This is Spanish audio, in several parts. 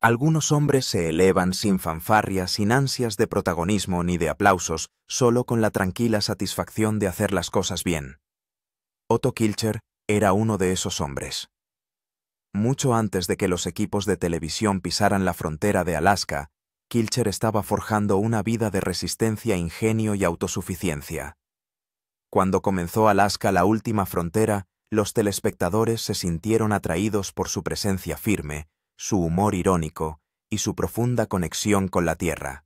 Algunos hombres se elevan sin fanfarria, sin ansias de protagonismo ni de aplausos, solo con la tranquila satisfacción de hacer las cosas bien. Otto Kilcher era uno de esos hombres. Mucho antes de que los equipos de televisión pisaran la frontera de Alaska, Kilcher estaba forjando una vida de resistencia, ingenio y autosuficiencia. Cuando comenzó Alaska, la última frontera, los telespectadores se sintieron atraídos por su presencia firme, su humor irónico y su profunda conexión con la Tierra.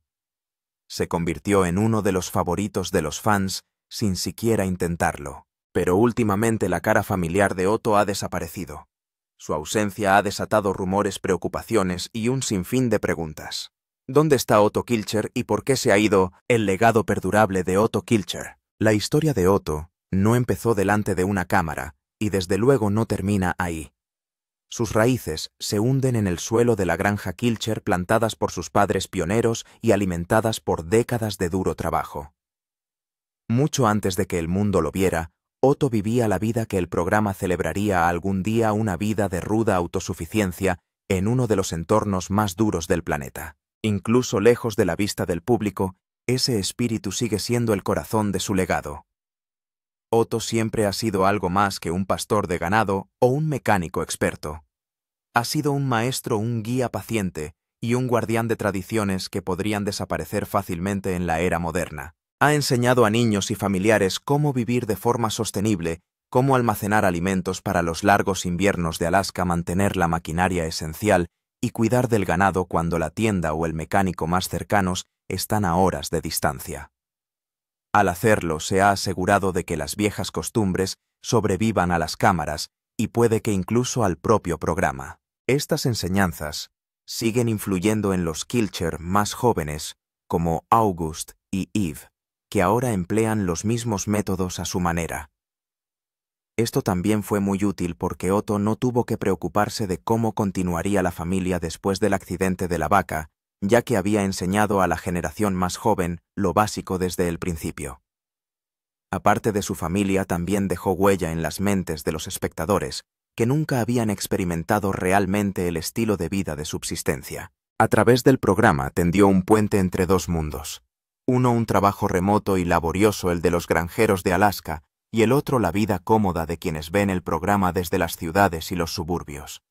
Se convirtió en uno de los favoritos de los fans sin siquiera intentarlo. Pero últimamente la cara familiar de Otto ha desaparecido. Su ausencia ha desatado rumores, preocupaciones y un sinfín de preguntas. ¿Dónde está Otto Kilcher y por qué se ha ido el legado perdurable de Otto Kilcher? La historia de Otto no empezó delante de una cámara y desde luego no termina ahí. Sus raíces se hunden en el suelo de la granja Kilcher, plantadas por sus padres pioneros y alimentadas por décadas de duro trabajo. Mucho antes de que el mundo lo viera, Otto vivía la vida que el programa celebraría algún día, una vida de ruda autosuficiencia en uno de los entornos más duros del planeta. Incluso lejos de la vista del público, ese espíritu sigue siendo el corazón de su legado. Otto siempre ha sido algo más que un pastor de ganado o un mecánico experto. Ha sido un maestro, un guía paciente y un guardián de tradiciones que podrían desaparecer fácilmente en la era moderna. Ha enseñado a niños y familiares cómo vivir de forma sostenible, cómo almacenar alimentos para los largos inviernos de Alaska, mantener la maquinaria esencial y cuidar del ganado cuando la tienda o el mecánico más cercanos están a horas de distancia. Al hacerlo, se ha asegurado de que las viejas costumbres sobrevivan a las cámaras y puede que incluso al propio programa. Estas enseñanzas siguen influyendo en los Kilcher más jóvenes, como August y Eve, que ahora emplean los mismos métodos a su manera. Esto también fue muy útil porque Otto no tuvo que preocuparse de cómo continuaría la familia después del accidente de la vaca, ya que había enseñado a la generación más joven lo básico desde el principio. Aparte de su familia, también dejó huella en las mentes de los espectadores, que nunca habían experimentado realmente el estilo de vida de subsistencia. A través del programa tendió un puente entre dos mundos. Uno, un trabajo remoto y laborioso, el de los granjeros de Alaska, y el otro, la vida cómoda de quienes ven el programa desde las ciudades y los suburbios.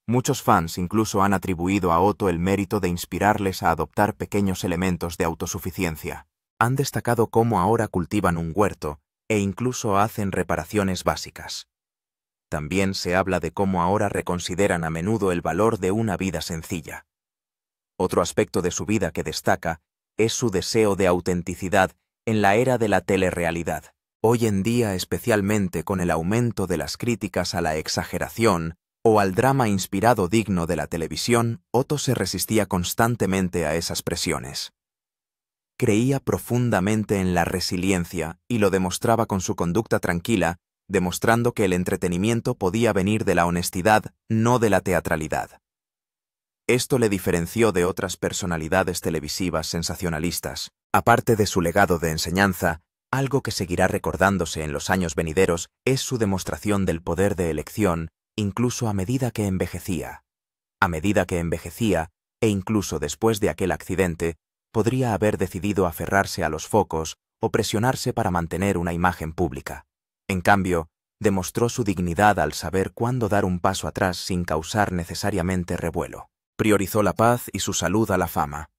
Muchos fans incluso han atribuido a Otto el mérito de inspirarles a adoptar pequeños elementos de autosuficiencia. Han destacado cómo ahora cultivan un huerto e incluso hacen reparaciones básicas. También se habla de cómo ahora reconsideran a menudo el valor de una vida sencilla. Otro aspecto de su vida que destaca es su deseo de autenticidad en la era de la telerrealidad. Hoy en día, especialmente con el aumento de las críticas a la exageración o al drama inspirado digno de la televisión, Otto se resistía constantemente a esas presiones. Creía profundamente en la resiliencia y lo demostraba con su conducta tranquila, demostrando que el entretenimiento podía venir de la honestidad, no de la teatralidad. Esto le diferenció de otras personalidades televisivas sensacionalistas. Aparte de su legado de enseñanza, algo que seguirá recordándose en los años venideros es su demostración del poder de elección, incluso a medida que envejecía. A medida que envejecía, e incluso después de aquel accidente, podría haber decidido aferrarse a los focos o presionarse para mantener una imagen pública. En cambio, demostró su dignidad al saber cuándo dar un paso atrás sin causar necesariamente revuelo. Priorizó la paz y su salud a la fama.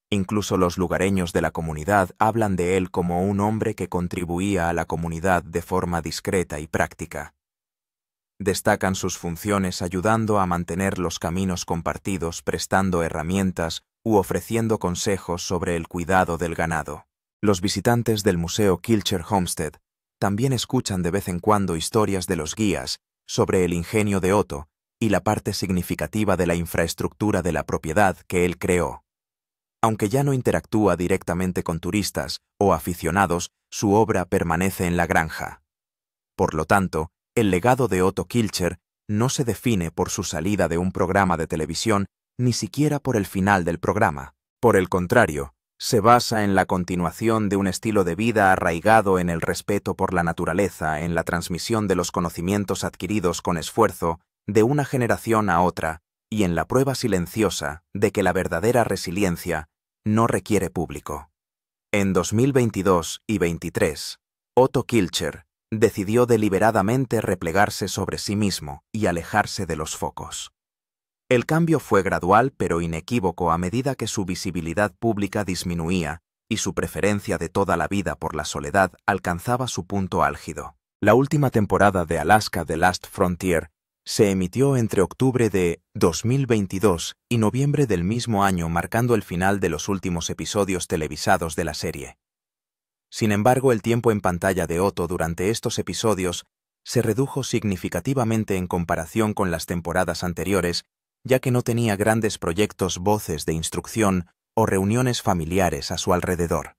Incluso los lugareños de la comunidad hablan de él como un hombre que contribuía a la comunidad de forma discreta y práctica. Destacan sus funciones ayudando a mantener los caminos compartidos, prestando herramientas u ofreciendo consejos sobre el cuidado del ganado. Los visitantes del Museo Kilcher Homestead también escuchan de vez en cuando historias de los guías sobre el ingenio de Otto y la parte significativa de la infraestructura de la propiedad que él creó. Aunque ya no interactúa directamente con turistas o aficionados, su obra permanece en la granja. Por lo tanto, el legado de Otto Kilcher no se define por su salida de un programa de televisión, ni siquiera por el final del programa. Por el contrario, se basa en la continuación de un estilo de vida arraigado en el respeto por la naturaleza, en la transmisión de los conocimientos adquiridos con esfuerzo de una generación a otra, y en la prueba silenciosa de que la verdadera resiliencia no requiere público. En 2022 y 23, Otto Kilcher decidió deliberadamente replegarse sobre sí mismo y alejarse de los focos. El cambio fue gradual pero inequívoco a medida que su visibilidad pública disminuía y su preferencia de toda la vida por la soledad alcanzaba su punto álgido. La última temporada de Alaska: The Last Frontier se emitió entre octubre de 2022 y noviembre del mismo año, marcando el final de los últimos episodios televisados de la serie. Sin embargo, el tiempo en pantalla de Otto durante estos episodios se redujo significativamente en comparación con las temporadas anteriores, ya que no tenía grandes proyectos, voces de instrucción o reuniones familiares a su alrededor.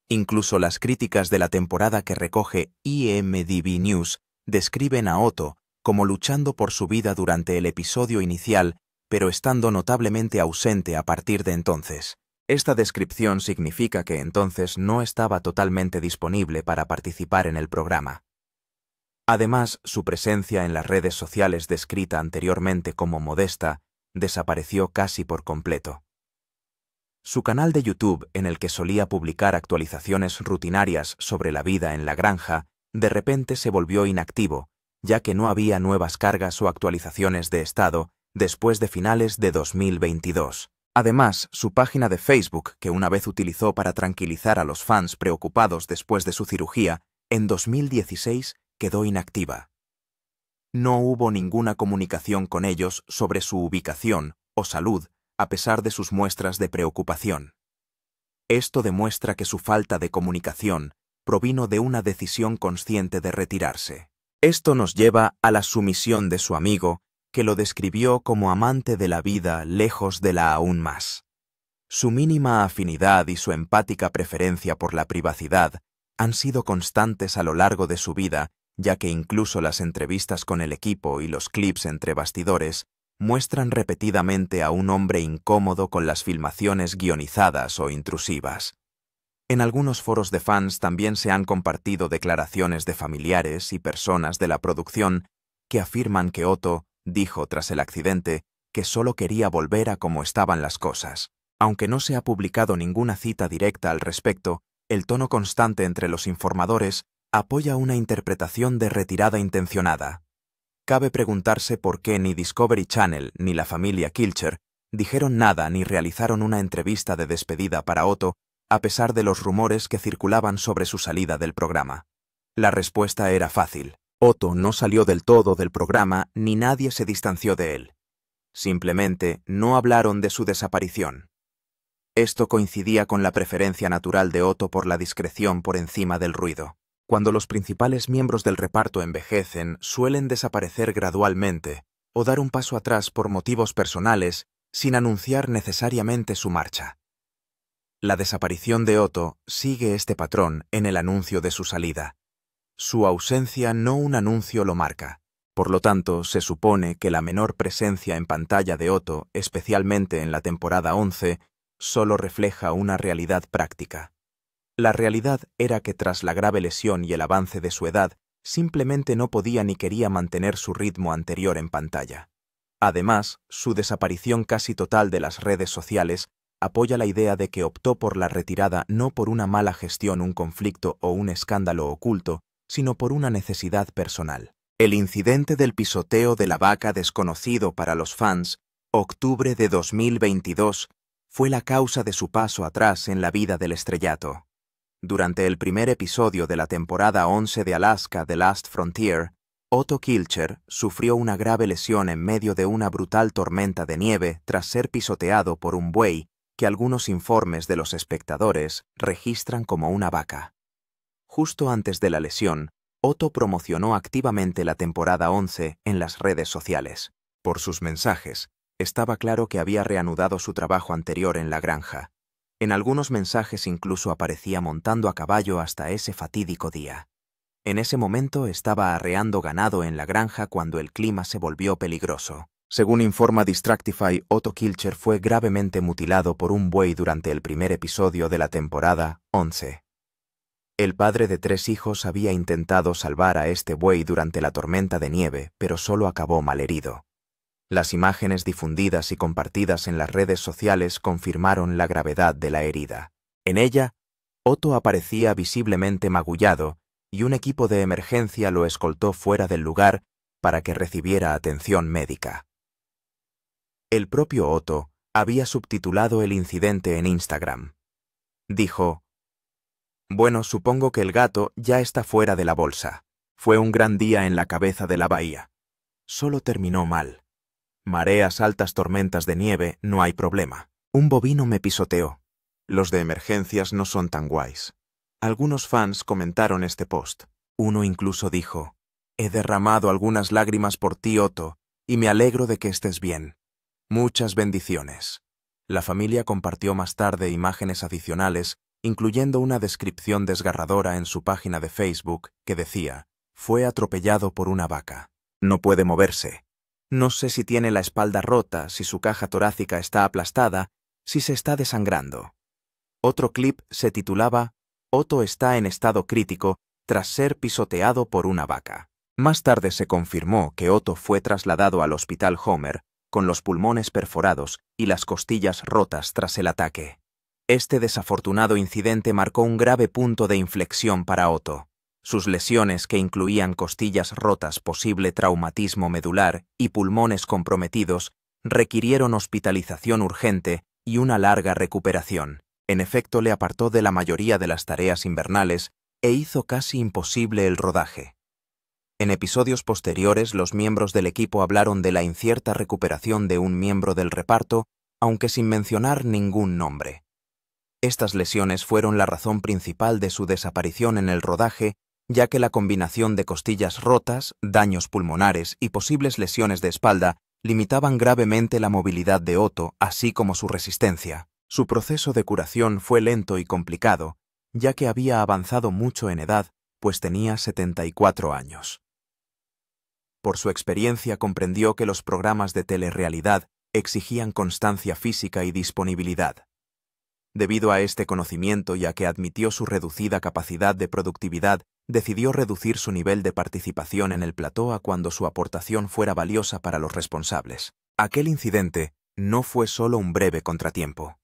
Incluso las críticas de la temporada que recoge IMDb News describen a Otto como luchando por su vida durante el episodio inicial, pero estando notablemente ausente a partir de entonces. Esta descripción significa que entonces no estaba totalmente disponible para participar en el programa. Además, su presencia en las redes sociales, descrita anteriormente como modesta, desapareció casi por completo. Su canal de YouTube, en el que solía publicar actualizaciones rutinarias sobre la vida en la granja, de repente se volvió inactivo, ya que no había nuevas cargas o actualizaciones de estado después de finales de 2022. Además, su página de Facebook, que una vez utilizó para tranquilizar a los fans preocupados después de su cirugía, en 2016 quedó inactiva. No hubo ninguna comunicación con ellos sobre su ubicación o salud, a pesar de sus muestras de preocupación. Esto demuestra que su falta de comunicación provino de una decisión consciente de retirarse. Esto nos lleva a la sumisión de su amigo, que lo describió como amante de la vida lejos de la aún más. Su mínima afinidad y su empática preferencia por la privacidad han sido constantes a lo largo de su vida, ya que incluso las entrevistas con el equipo y los clips entre bastidores muestran repetidamente a un hombre incómodo con las filmaciones guionizadas o intrusivas. En algunos foros de fans también se han compartido declaraciones de familiares y personas de la producción que afirman que Otto dijo tras el accidente que solo quería volver a cómo estaban las cosas. Aunque no se ha publicado ninguna cita directa al respecto, el tono constante entre los informadores apoya una interpretación de retirada intencionada. Cabe preguntarse por qué ni Discovery Channel ni la familia Kilcher dijeron nada ni realizaron una entrevista de despedida para Otto, a pesar de los rumores que circulaban sobre su salida del programa. La respuesta era fácil. Otto no salió del todo del programa ni nadie se distanció de él. Simplemente no hablaron de su desaparición. Esto coincidía con la preferencia natural de Otto por la discreción por encima del ruido. Cuando los principales miembros del reparto envejecen, suelen desaparecer gradualmente o dar un paso atrás por motivos personales sin anunciar necesariamente su marcha. La desaparición de Otto sigue este patrón en el anuncio de su salida. Su ausencia no un anuncio lo marca. Por lo tanto, se supone que la menor presencia en pantalla de Otto, especialmente en la temporada 11, solo refleja una realidad práctica. La realidad era que tras la grave lesión y el avance de su edad, simplemente no podía ni quería mantener su ritmo anterior en pantalla. Además, su desaparición casi total de las redes sociales apoya la idea de que optó por la retirada no por una mala gestión, un conflicto o un escándalo oculto, sino por una necesidad personal. El incidente del pisoteo de la vaca, desconocido para los fans, octubre de 2022, fue la causa de su paso atrás en la vida del estrellato. Durante el primer episodio de la temporada 11 de Alaska: The Last Frontier, Otto Kilcher sufrió una grave lesión en medio de una brutal tormenta de nieve tras ser pisoteado por un buey que algunos informes de los espectadores registran como una vaca. Justo antes de la lesión, Otto promocionó activamente la temporada 11 en las redes sociales. Por sus mensajes, estaba claro que había reanudado su trabajo anterior en la granja. En algunos mensajes incluso aparecía montando a caballo hasta ese fatídico día. En ese momento estaba arreando ganado en la granja cuando el clima se volvió peligroso. Según informa Distractify, Otto Kilcher fue gravemente mutilado por un buey durante el primer episodio de la temporada 11. El padre de 3 hijos había intentado salvar a este buey durante la tormenta de nieve, pero solo acabó malherido. Las imágenes difundidas y compartidas en las redes sociales confirmaron la gravedad de la herida. En ella, Otto aparecía visiblemente magullado y un equipo de emergencia lo escoltó fuera del lugar para que recibiera atención médica. El propio Otto había subtitulado el incidente en Instagram. Dijo: «Bueno, supongo que el gato ya está fuera de la bolsa. Fue un gran día en la cabeza de la bahía. Solo terminó mal. Mareas altas, tormentas de nieve, no hay problema. Un bovino me pisoteó. Los de emergencias no son tan guays». Algunos fans comentaron este post. Uno incluso dijo: «He derramado algunas lágrimas por ti, Otto, y me alegro de que estés bien. Muchas bendiciones». La familia compartió más tarde imágenes adicionales, incluyendo una descripción desgarradora en su página de Facebook que decía: «Fue atropellado por una vaca. No puede moverse. No sé si tiene la espalda rota, si su caja torácica está aplastada, si se está desangrando». Otro clip se titulaba: «Otto está en estado crítico tras ser pisoteado por una vaca». Más tarde se confirmó que Otto fue trasladado al Hospital Homer con los pulmones perforados y las costillas rotas tras el ataque. Este desafortunado incidente marcó un grave punto de inflexión para Otto. Sus lesiones, que incluían costillas rotas, posible traumatismo medular y pulmones comprometidos, requirieron hospitalización urgente y una larga recuperación. En efecto, le apartó de la mayoría de las tareas invernales e hizo casi imposible el rodaje. En episodios posteriores, los miembros del equipo hablaron de la incierta recuperación de un miembro del reparto, aunque sin mencionar ningún nombre. Estas lesiones fueron la razón principal de su desaparición en el rodaje, ya que la combinación de costillas rotas, daños pulmonares y posibles lesiones de espalda limitaban gravemente la movilidad de Otto, así como su resistencia. Su proceso de curación fue lento y complicado, ya que había avanzado mucho en edad, pues tenía 74 años. Por su experiencia comprendió que los programas de telerrealidad exigían constancia física y disponibilidad. Debido a este conocimiento y a que admitió su reducida capacidad de productividad, decidió reducir su nivel de participación en el plató a cuando su aportación fuera valiosa para los responsables. Aquel incidente no fue solo un breve contratiempo.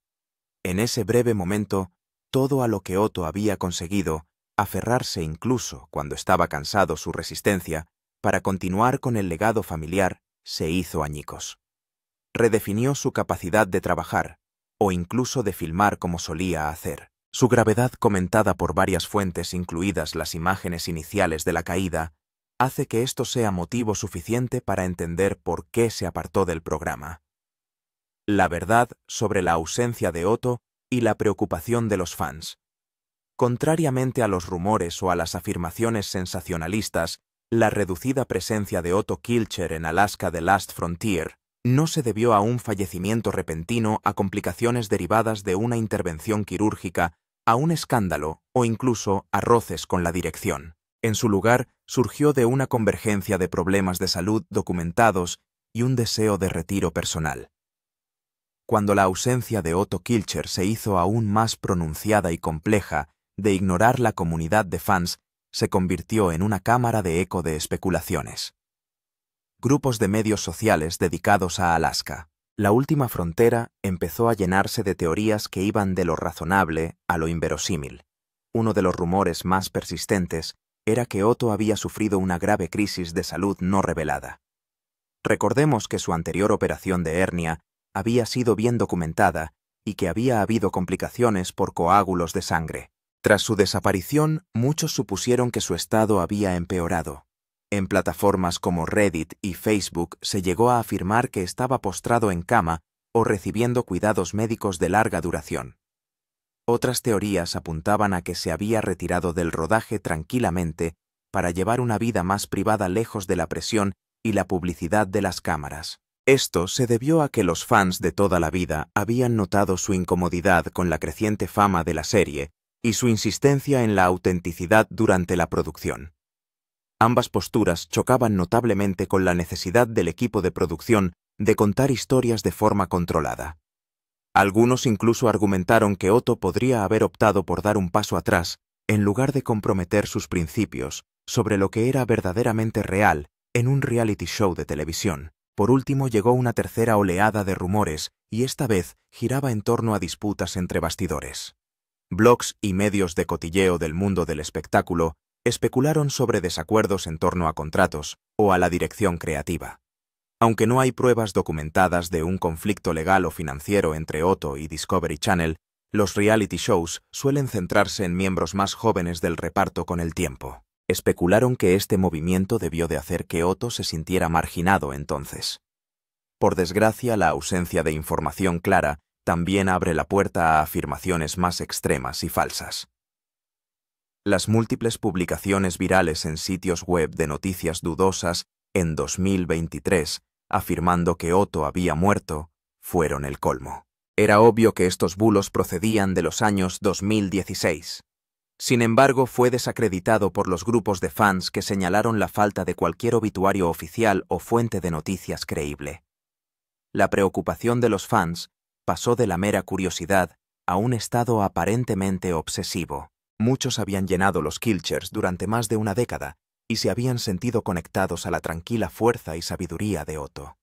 En ese breve momento, todo a lo que Otto había conseguido, aferrarse incluso cuando estaba cansado su resistencia, para continuar con el legado familiar, se hizo añicos. Redefinió su capacidad de trabajar, o incluso de filmar como solía hacer. Su gravedad, comentada por varias fuentes, incluidas las imágenes iniciales de la caída, hace que esto sea motivo suficiente para entender por qué se apartó del programa. La verdad sobre la ausencia de Otto y la preocupación de los fans. Contrariamente a los rumores o a las afirmaciones sensacionalistas, la reducida presencia de Otto Kilcher en Alaska The Last Frontier no se debió a un fallecimiento repentino, a complicaciones derivadas de una intervención quirúrgica, a un escándalo o incluso a roces con la dirección. En su lugar, surgió de una convergencia de problemas de salud documentados y un deseo de retiro personal. Cuando la ausencia de Otto Kilcher se hizo aún más pronunciada y compleja de ignorar, la comunidad de fans se convirtió en una cámara de eco de especulaciones. Grupos de medios sociales dedicados a Alaska. La última frontera empezó a llenarse de teorías que iban de lo razonable a lo inverosímil. Uno de los rumores más persistentes era que Otto había sufrido una grave crisis de salud no revelada. Recordemos que su anterior operación de hernia había sido bien documentada y que había habido complicaciones por coágulos de sangre. Tras su desaparición, muchos supusieron que su estado había empeorado. En plataformas como Reddit y Facebook se llegó a afirmar que estaba postrado en cama o recibiendo cuidados médicos de larga duración. Otras teorías apuntaban a que se había retirado del rodaje tranquilamente para llevar una vida más privada, lejos de la presión y la publicidad de las cámaras. Esto se debió a que los fans de toda la vida habían notado su incomodidad con la creciente fama de la serie y su insistencia en la autenticidad durante la producción. Ambas posturas chocaban notablemente con la necesidad del equipo de producción de contar historias de forma controlada. Algunos incluso argumentaron que Otto podría haber optado por dar un paso atrás en lugar de comprometer sus principios sobre lo que era verdaderamente real en un reality show de televisión. Por último llegó una tercera oleada de rumores, y esta vez giraba en torno a disputas entre bastidores. Blogs y medios de cotilleo del mundo del espectáculo especularon sobre desacuerdos en torno a contratos o a la dirección creativa. Aunque no hay pruebas documentadas de un conflicto legal o financiero entre Otto y Discovery Channel, los reality shows suelen centrarse en miembros más jóvenes del reparto con el tiempo. Especularon que este movimiento debió de hacer que Otto se sintiera marginado entonces. Por desgracia, la ausencia de información clara también abre la puerta a afirmaciones más extremas y falsas. Las múltiples publicaciones virales en sitios web de noticias dudosas en 2023, afirmando que Otto había muerto, fueron el colmo. Era obvio que estos bulos procedían de los años 2016. Sin embargo, fue desacreditado por los grupos de fans que señalaron la falta de cualquier obituario oficial o fuente de noticias creíble. La preocupación de los fans pasó de la mera curiosidad a un estado aparentemente obsesivo. Muchos habían llenado los Kilchers durante más de una década y se habían sentido conectados a la tranquila fuerza y sabiduría de Otto.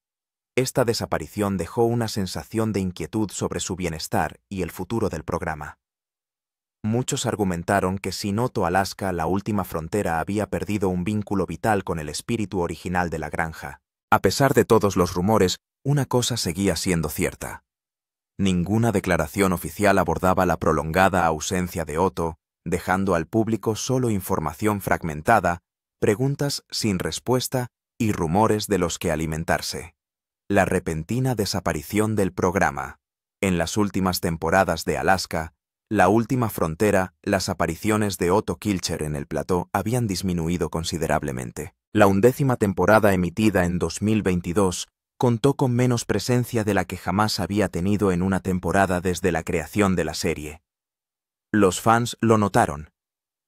Esta desaparición dejó una sensación de inquietud sobre su bienestar y el futuro del programa. Muchos argumentaron que sin Otto Alaska, la última frontera había perdido un vínculo vital con el espíritu original de la granja. A pesar de todos los rumores, una cosa seguía siendo cierta. Ninguna declaración oficial abordaba la prolongada ausencia de Otto, dejando al público solo información fragmentada, preguntas sin respuesta y rumores de los que alimentarse. La repentina desaparición del programa. En las últimas temporadas de Alaska, La última frontera, las apariciones de Otto Kilcher en el plató habían disminuido considerablemente. La 11ª temporada emitida en 2022 contó con menos presencia de la que jamás había tenido en una temporada desde la creación de la serie. Los fans lo notaron.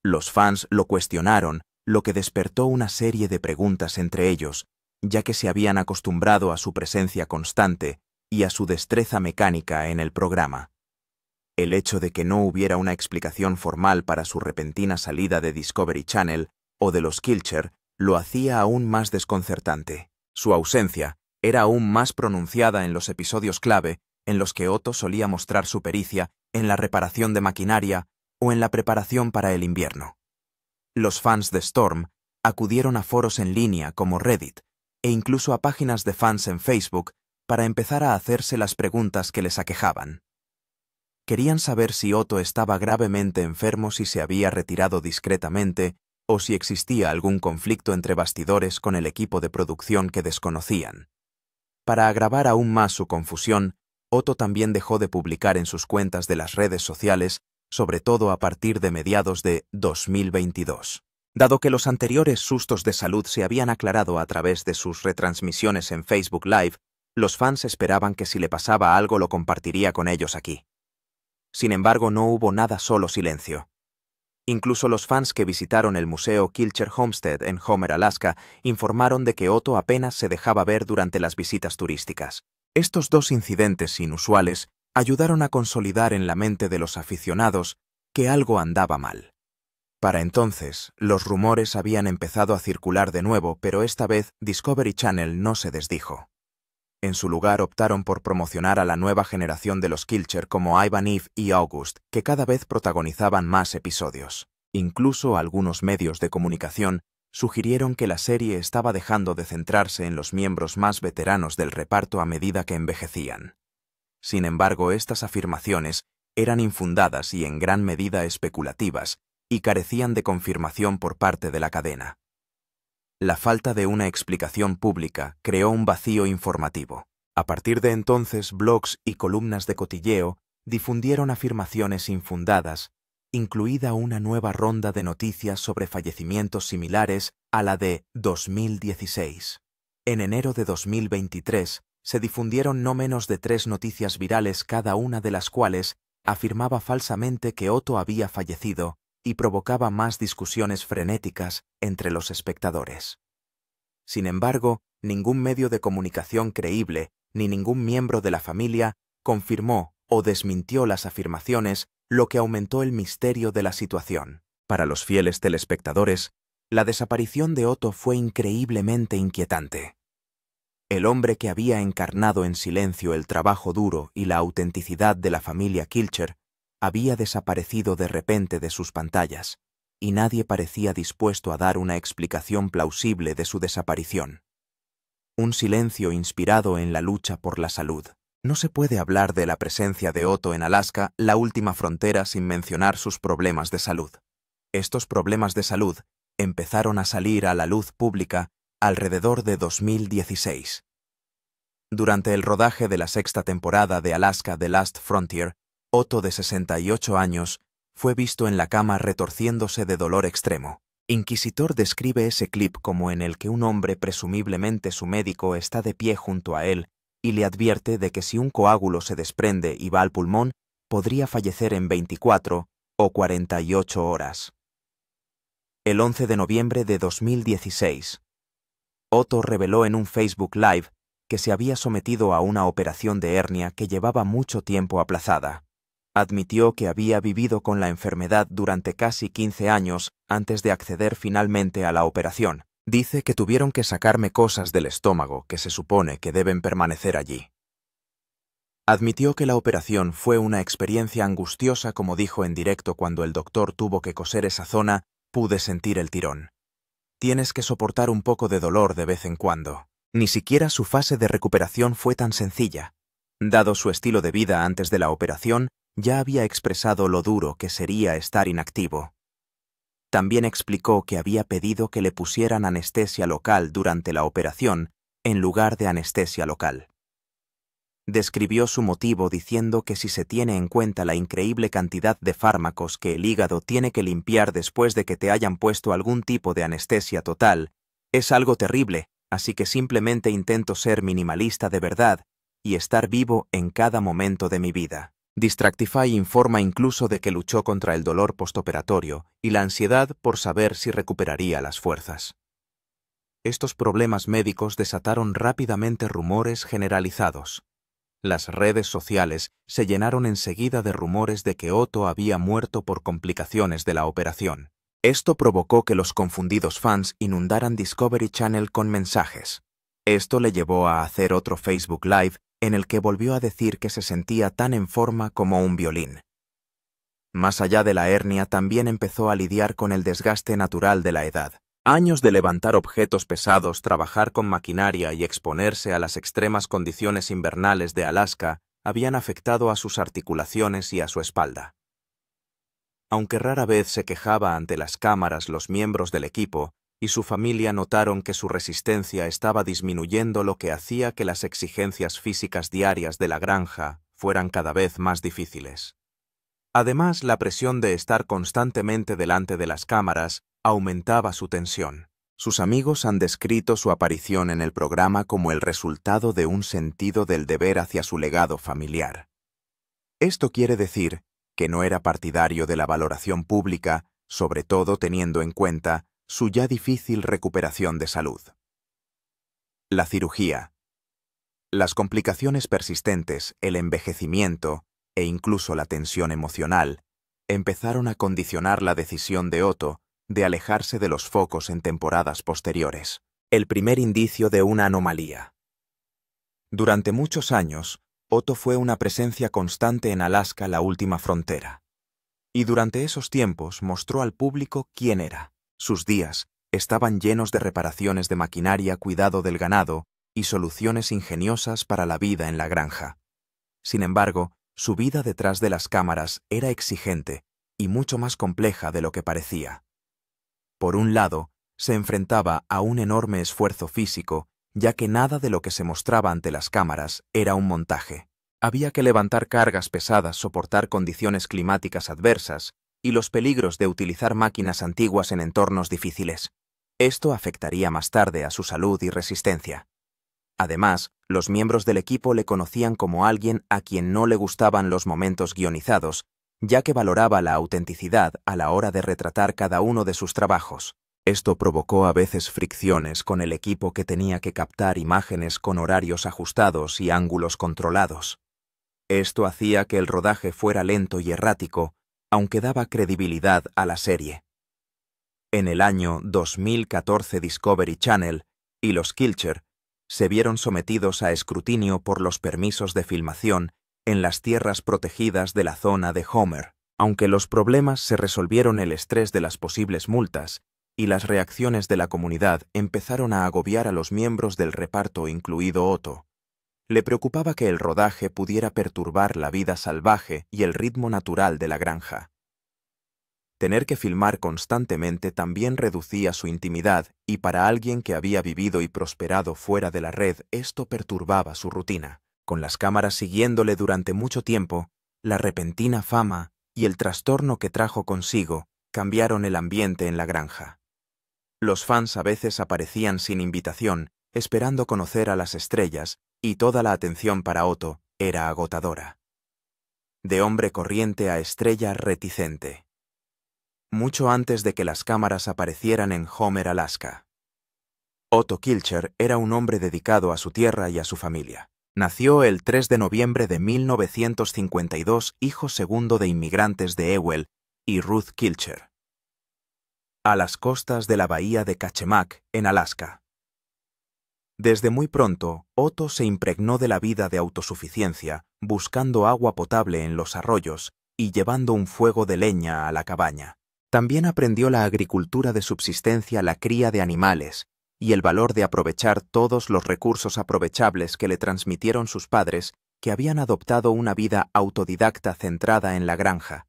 Los fans lo cuestionaron, lo que despertó una serie de preguntas entre ellos, ya que se habían acostumbrado a su presencia constante y a su destreza mecánica en el programa. El hecho de que no hubiera una explicación formal para su repentina salida de Discovery Channel o de los Kilcher lo hacía aún más desconcertante. Su ausencia era aún más pronunciada en los episodios clave en los que Otto solía mostrar su pericia en la reparación de maquinaria o en la preparación para el invierno. Los fans de Storm acudieron a foros en línea como Reddit e incluso a páginas de fans en Facebook para empezar a hacerse las preguntas que les aquejaban. Querían saber si Otto estaba gravemente enfermo, si se había retirado discretamente o si existía algún conflicto entre bastidores con el equipo de producción que desconocían. Para agravar aún más su confusión, Otto también dejó de publicar en sus cuentas de las redes sociales, sobre todo a partir de mediados de 2022. Dado que los anteriores sustos de salud se habían aclarado a través de sus retransmisiones en Facebook Live, los fans esperaban que si le pasaba algo lo compartiría con ellos aquí. Sin embargo, no hubo nada, solo silencio. Incluso los fans que visitaron el Museo Kilcher Homestead en Homer, Alaska, informaron de que Otto apenas se dejaba ver durante las visitas turísticas. Estos dos incidentes inusuales ayudaron a consolidar en la mente de los aficionados que algo andaba mal. Para entonces, los rumores habían empezado a circular de nuevo, pero esta vez Discovery Channel no se desdijo. En su lugar optaron por promocionar a la nueva generación de los Kilcher como Ivan Eve y August, que cada vez protagonizaban más episodios. Incluso algunos medios de comunicación sugirieron que la serie estaba dejando de centrarse en los miembros más veteranos del reparto a medida que envejecían. Sin embargo, estas afirmaciones eran infundadas y en gran medida especulativas, y carecían de confirmación por parte de la cadena. La falta de una explicación pública creó un vacío informativo. A partir de entonces, blogs y columnas de cotilleo difundieron afirmaciones infundadas, incluida una nueva ronda de noticias sobre fallecimientos similares a la de 2016. En enero de 2023 se difundieron no menos de 3 noticias virales, cada una de las cuales afirmaba falsamente que Otto había fallecido y provocaba más discusiones frenéticas entre los espectadores. Sin embargo, ningún medio de comunicación creíble ni ningún miembro de la familia confirmó o desmintió las afirmaciones, lo que aumentó el misterio de la situación. Para los fieles telespectadores, la desaparición de Otto fue increíblemente inquietante. El hombre que había encarnado en silencio el trabajo duro y la autenticidad de la familia Kilcher había desaparecido de repente de sus pantallas, y nadie parecía dispuesto a dar una explicación plausible de su desaparición. Un silencio inspirado en la lucha por la salud. No se puede hablar de la presencia de Otto en Alaska, la última frontera, sin mencionar sus problemas de salud. Estos problemas de salud empezaron a salir a la luz pública alrededor de 2016. Durante el rodaje de la sexta temporada de Alaska The Last Frontier, Otto, de 68 años, fue visto en la cama retorciéndose de dolor extremo. Inquisitor describe ese clip como en el que un hombre, presumiblemente su médico, está de pie junto a él y le advierte de que si un coágulo se desprende y va al pulmón, podría fallecer en 24 o 48 horas. El 11 de noviembre de 2016, Otto reveló en un Facebook Live que se había sometido a una operación de hernia que llevaba mucho tiempo aplazada. Admitió que había vivido con la enfermedad durante casi 15 años antes de acceder finalmente a la operación. Dice que tuvieron que sacarme cosas del estómago que se supone que deben permanecer allí. Admitió que la operación fue una experiencia angustiosa, como dijo en directo: cuando el doctor tuvo que coser esa zona, pude sentir el tirón. Tienes que soportar un poco de dolor de vez en cuando. Ni siquiera su fase de recuperación fue tan sencilla. Dado su estilo de vida antes de la operación, ya había expresado lo duro que sería estar inactivo. También explicó que había pedido que le pusieran anestesia local durante la operación en lugar de anestesia local. Describió su motivo diciendo que si se tiene en cuenta la increíble cantidad de fármacos que el hígado tiene que limpiar después de que te hayan puesto algún tipo de anestesia total, es algo terrible, así que simplemente intento ser minimalista de verdad y estar vivo en cada momento de mi vida. Distractify informa incluso de que luchó contra el dolor postoperatorio y la ansiedad por saber si recuperaría las fuerzas. Estos problemas médicos desataron rápidamente rumores generalizados. Las redes sociales se llenaron enseguida de rumores de que Otto había muerto por complicaciones de la operación. Esto provocó que los confundidos fans inundaran Discovery Channel con mensajes. Esto le llevó a hacer otro Facebook Live en el que volvió a decir que se sentía tan en forma como un violín. Más allá de la hernia, también empezó a lidiar con el desgaste natural de la edad. Años de levantar objetos pesados, trabajar con maquinaria y exponerse a las extremas condiciones invernales de Alaska habían afectado a sus articulaciones y a su espalda. Aunque rara vez se quejaba ante las cámaras, los miembros del equipo y su familia notaron que su resistencia estaba disminuyendo, lo que hacía que las exigencias físicas diarias de la granja fueran cada vez más difíciles. Además, la presión de estar constantemente delante de las cámaras aumentaba su tensión. Sus amigos han descrito su aparición en el programa como el resultado de un sentido del deber hacia su legado familiar. Esto quiere decir que no era partidario de la valoración pública, sobre todo teniendo en cuenta su ya difícil recuperación de salud. La cirugía. Las complicaciones persistentes, el envejecimiento e incluso la tensión emocional empezaron a condicionar la decisión de Otto de alejarse de los focos en temporadas posteriores. El primer indicio de una anomalía. Durante muchos años, Otto fue una presencia constante en Alaska, la última frontera. Y durante esos tiempos mostró al público quién era. Sus días estaban llenos de reparaciones de maquinaria, cuidado del ganado y soluciones ingeniosas para la vida en la granja. Sin embargo, su vida detrás de las cámaras era exigente y mucho más compleja de lo que parecía. Por un lado, se enfrentaba a un enorme esfuerzo físico, ya que nada de lo que se mostraba ante las cámaras era un montaje. Había que levantar cargas pesadas, soportar condiciones climáticas adversas y los peligros de utilizar máquinas antiguas en entornos difíciles. Esto afectaría más tarde a su salud y resistencia. Además, los miembros del equipo le conocían como alguien a quien no le gustaban los momentos guionizados, ya que valoraba la autenticidad a la hora de retratar cada uno de sus trabajos. Esto provocó a veces fricciones con el equipo, que tenía que captar imágenes con horarios ajustados y ángulos controlados. Esto hacía que el rodaje fuera lento y errático, aunque daba credibilidad a la serie. En el año 2014, Discovery Channel y los Kilcher Se vieron sometidos a escrutinio por los permisos de filmación en las tierras protegidas de la zona de Homer. Aunque los problemas se resolvieron, el estrés de las posibles multas y las reacciones de la comunidad empezaron a agobiar a los miembros del reparto, incluido Otto. Le preocupaba que el rodaje pudiera perturbar la vida salvaje y el ritmo natural de la granja. Tener que filmar constantemente también reducía su intimidad, y para alguien que había vivido y prosperado fuera de la red, esto perturbaba su rutina. Con las cámaras siguiéndole durante mucho tiempo, la repentina fama y el trastorno que trajo consigo cambiaron el ambiente en la granja. Los fans a veces aparecían sin invitación, esperando conocer a las estrellas, y toda la atención para Otto era agotadora. De hombre corriente a estrella reticente. Mucho antes de que las cámaras aparecieran en Homer, Alaska, Otto Kilcher era un hombre dedicado a su tierra y a su familia. Nació el 3 de noviembre de 1952, hijo segundo de inmigrantes de Ewell y Ruth Kilcher, a las costas de la bahía de Kachemak, en Alaska. Desde muy pronto, Otto se impregnó de la vida de autosuficiencia, buscando agua potable en los arroyos y llevando un fuego de leña a la cabaña. También aprendió la agricultura de subsistencia, la cría de animales y el valor de aprovechar todos los recursos aprovechables que le transmitieron sus padres, que habían adoptado una vida autodidacta centrada en la granja.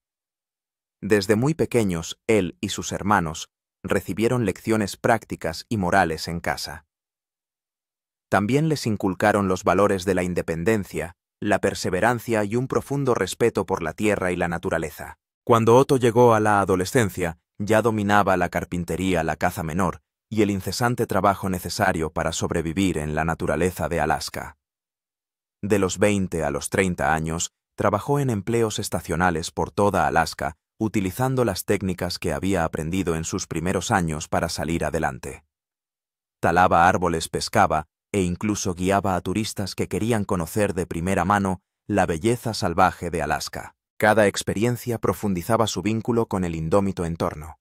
Desde muy pequeños, él y sus hermanos recibieron lecciones prácticas y morales en casa. También les inculcaron los valores de la independencia, la perseverancia y un profundo respeto por la tierra y la naturaleza. Cuando Otto llegó a la adolescencia, ya dominaba la carpintería, la caza menor y el incesante trabajo necesario para sobrevivir en la naturaleza de Alaska. De los 20 a los 30 años, trabajó en empleos estacionales por toda Alaska, utilizando las técnicas que había aprendido en sus primeros años para salir adelante. Talaba árboles, pescaba e incluso guiaba a turistas que querían conocer de primera mano la belleza salvaje de Alaska. Cada experiencia profundizaba su vínculo con el indómito entorno.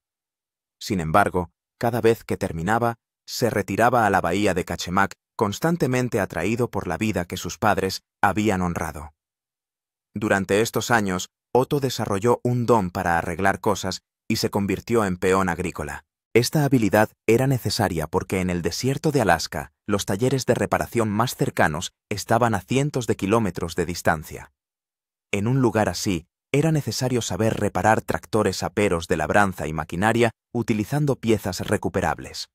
Sin embargo, cada vez que terminaba, se retiraba a la bahía de Kachemak, constantemente atraído por la vida que sus padres habían honrado. Durante estos años, Otto desarrolló un don para arreglar cosas y se convirtió en peón agrícola. Esta habilidad era necesaria porque en el desierto de Alaska, los talleres de reparación más cercanos estaban a cientos de kilómetros de distancia. En un lugar así, era necesario saber reparar tractores, aperos de labranza y maquinaria utilizando piezas recuperables.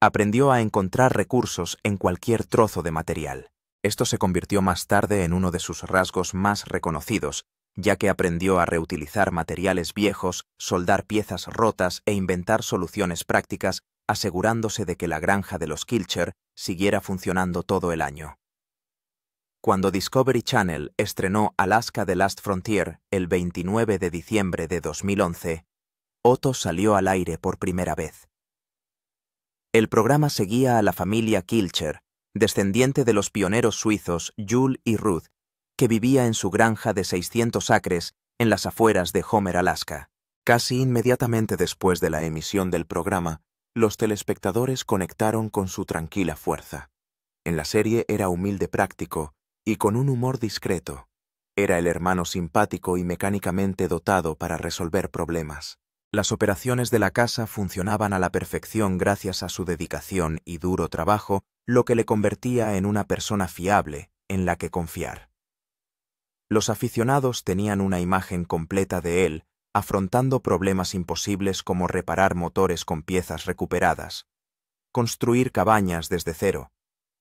Aprendió a encontrar recursos en cualquier trozo de material. Esto se convirtió más tarde en uno de sus rasgos más reconocidos, ya que aprendió a reutilizar materiales viejos, soldar piezas rotas e inventar soluciones prácticas, asegurándose de que la granja de los Kilcher siguiera funcionando todo el año. Cuando Discovery Channel estrenó Alaska: The Last Frontier el 29 de diciembre de 2011, Otto salió al aire por primera vez. El programa seguía a la familia Kilcher, descendiente de los pioneros suizos Jules y Ruth, que vivía en su granja de 600 acres en las afueras de Homer, Alaska. Casi inmediatamente después de la emisión del programa, los telespectadores conectaron con su tranquila fuerza. En la serie era humilde, práctico y con un humor discreto. Era el hermano simpático y mecánicamente dotado para resolver problemas. Las operaciones de la casa funcionaban a la perfección gracias a su dedicación y duro trabajo, lo que le convertía en una persona fiable, en la que confiar. Los aficionados tenían una imagen completa de él, afrontando problemas imposibles como reparar motores con piezas recuperadas, construir cabañas desde cero,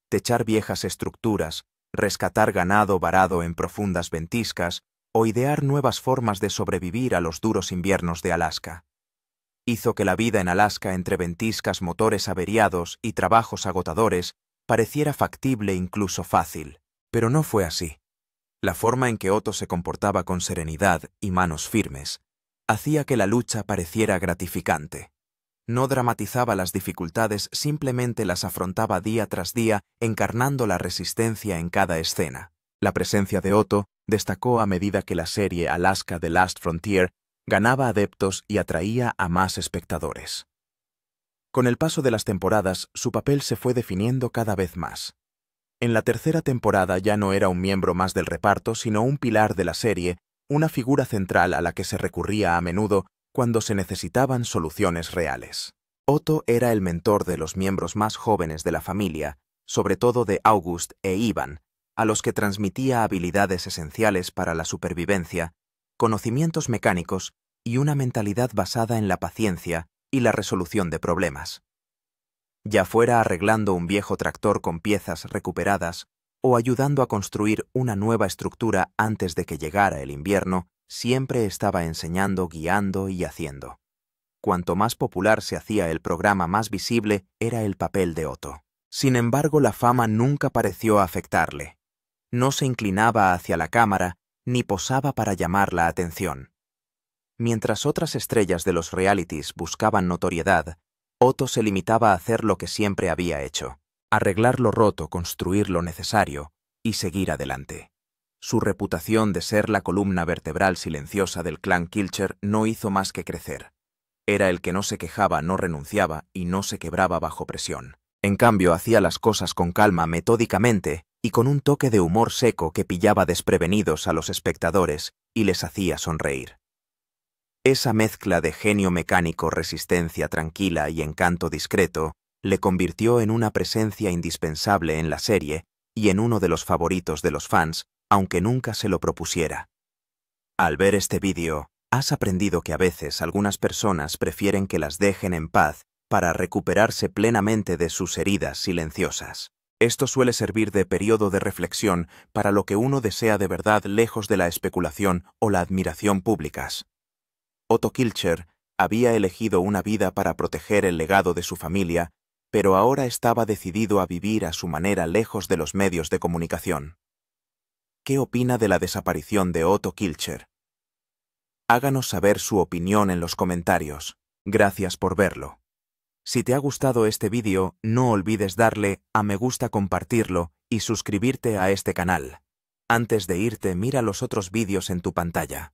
techar viejas estructuras, rescatar ganado varado en profundas ventiscas o idear nuevas formas de sobrevivir a los duros inviernos de Alaska. Hizo que la vida en Alaska, entre ventiscas, motores averiados y trabajos agotadores, pareciera factible e incluso fácil. Pero no fue así. La forma en que Otto se comportaba con serenidad y manos firmes hacía que la lucha pareciera gratificante. No dramatizaba las dificultades, simplemente las afrontaba día tras día, encarnando la resistencia en cada escena. La presencia de Otto destacó a medida que la serie Alaska: The Last Frontier ganaba adeptos y atraía a más espectadores. Con el paso de las temporadas, su papel se fue definiendo cada vez más. En la tercera temporada ya no era un miembro más del reparto, sino un pilar de la serie, una figura central a la que se recurría a menudo cuando se necesitaban soluciones reales. Otto era el mentor de los miembros más jóvenes de la familia, sobre todo de August e Ivan, a los que transmitía habilidades esenciales para la supervivencia, conocimientos mecánicos y una mentalidad basada en la paciencia y la resolución de problemas. Ya fuera arreglando un viejo tractor con piezas recuperadas o ayudando a construir una nueva estructura antes de que llegara el invierno, siempre estaba enseñando, guiando y haciendo. Cuanto más popular se hacía el programa, más visible era el papel de Otto. Sin embargo, la fama nunca pareció afectarle. No se inclinaba hacia la cámara ni posaba para llamar la atención. Mientras otras estrellas de los realities buscaban notoriedad, Otto se limitaba a hacer lo que siempre había hecho: arreglar lo roto, construir lo necesario y seguir adelante. Su reputación de ser la columna vertebral silenciosa del clan Kilcher no hizo más que crecer. Era el que no se quejaba, no renunciaba y no se quebraba bajo presión. En cambio, hacía las cosas con calma, metódicamente y con un toque de humor seco que pillaba desprevenidos a los espectadores y les hacía sonreír. Esa mezcla de genio mecánico, resistencia tranquila y encanto discreto le convirtió en una presencia indispensable en la serie y en uno de los favoritos de los fans, aunque nunca se lo propusiera. Al ver este vídeo, has aprendido que a veces algunas personas prefieren que las dejen en paz para recuperarse plenamente de sus heridas silenciosas. Esto suele servir de periodo de reflexión para lo que uno desea de verdad, lejos de la especulación o la admiración públicas. Otto Kilcher había elegido una vida para proteger el legado de su familia, pero ahora estaba decidido a vivir a su manera lejos de los medios de comunicación. ¿Qué opina de la desaparición de Otto Kilcher? Háganos saber su opinión en los comentarios. Gracias por verlo. Si te ha gustado este vídeo, no olvides darle a me gusta, compartirlo y suscribirte a este canal. Antes de irte, mira los otros vídeos en tu pantalla.